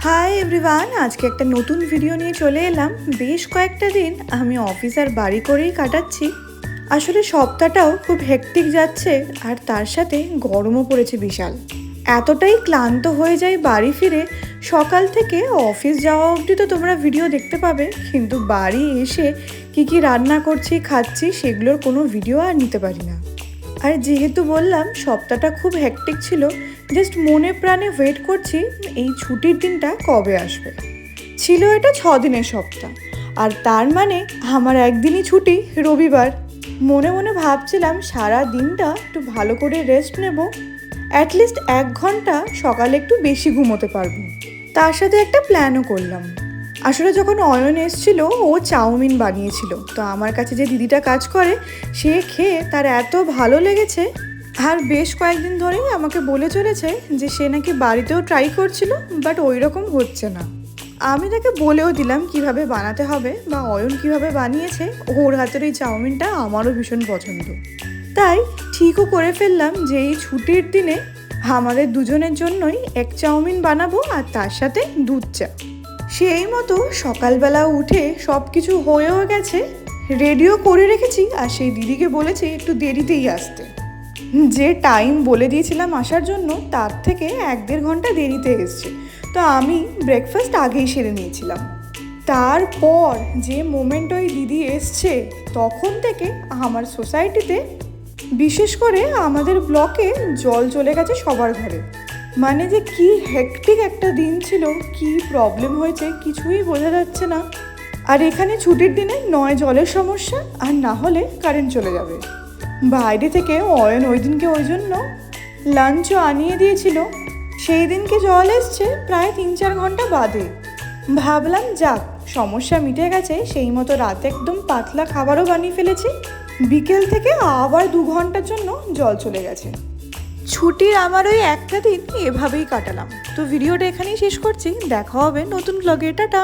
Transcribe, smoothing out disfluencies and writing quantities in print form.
Hi everyone, আজকে একটা নতুন ভিডিও নিয়ে চলে এলাম। বেশ কয়েকটা দিন আমি অফিস আর বাড়ি করেই কাটাচ্ছি। আসলে সপ্তাহটাও খুব হেক্টিক যাচ্ছে, আর তার সাথে গরমও পড়েছে বিশাল। এতটাই ক্লান্ত হয়ে যাই বাড়ি ফিরে। সকাল থেকে অফিস যাওয়া অবধি তো তোমরা ভিডিও দেখতে পাবে, কিন্তু বাড়ি এসে কি রান্না করছি খাচ্ছি সেগুলোর কোনো ভিডিও আর নিতে পারি না। আর যেহেতু বললাম সপ্তাহটা খুব হেক্টিক ছিল, জাস্ট মনে প্রাণে ওয়েট করছি এই ছুটির দিনটা কবে আসবে। ছিল এটা 6 দিনের সপ্তাহ, আর তার মানে আমার একদিনই ছুটি, রবিবার। মনে মনে ভাবছিলাম সারা দিনটা একটু ভালো করে রেস্ট নেব, অ্যাটলিস্ট 1 ঘন্টা সকালে একটু বেশি ঘুমোতে পারবো। তার সাথে একটা প্ল্যানও করলাম। আসলে যখন অয়ন এসেছিল ও চাউমিন বানিয়েছিল, তো আমার কাছে যে দিদিটা কাজ করে সে খেয়ে তার এত ভালো লেগেছে, আর বেশ কয়েকদিন ধরেই আমাকে বলে চলেছে যে সে নাকি বাড়িতেও ট্রাই করছিল, বাট ওই রকম হচ্ছে না। আমি তাকে বলেও দিলাম কিভাবে বানাতে হবে বা অয়ন কিভাবে বানিয়েছে। ওর হাতের এই চাউমিনটা আমারও ভীষণ পছন্দ, তাই ঠিকও করে ফেললাম যে এই ছুটির দিনে আমাদের দুজনের জন্যই এক চাউমিন বানাবো, আর তার সাথে দুধ চা। সেই মতো সকালবেলা উঠে সব কিছু হয়েও গেছে, রেডিও করে রেখেছি, আর সেই দিদিকে বলেছি একটু দেরিতেই আসতে। যে টাইম বলে দিয়েছিলাম আসার জন্য তার থেকে 1-1.5 ঘন্টা দেরিতে এসছে। তো আমি ব্রেকফাস্ট আগেই সেরে নিয়েছিলাম। তারপর যে মোমেন্ট ওই দিদি এসছে, তখন থেকে আমার সোসাইটিতে, বিশেষ করে আমাদের ব্লকে জল চলে গেছে সবার ঘরে। মানে যে কি হেক্টিক একটা দিন ছিল, কি প্রবলেম হয়েছে কিছুই বোঝা যাচ্ছে না। আর এখানে ছুটির দিনে নয় জলের সমস্যা, আর না হলে কারেন্ট চলে যাবে। বাইরে থেকে অয়ন ওই দিনকে ওই জন্য লাঞ্চও আনিয়ে দিয়েছিল। সেই দিনকে জল এসছে প্রায় 3-4 ঘন্টা বাদে। ভাবলাম যাক, সমস্যা মিটে গেছে, সেই মতো রাতে একদম পাতলা খাবারও বানিয়ে ফেলেছি। বিকেল থেকে আবার 2 ঘন্টার জন্য জল চলে গেছে। ছুটির আমার ওই একটা দিন এভাবেই কাটালাম। তো ভিডিওটা এখানেই শেষ করছি, দেখা হবে নতুন ব্লগে। টাটা।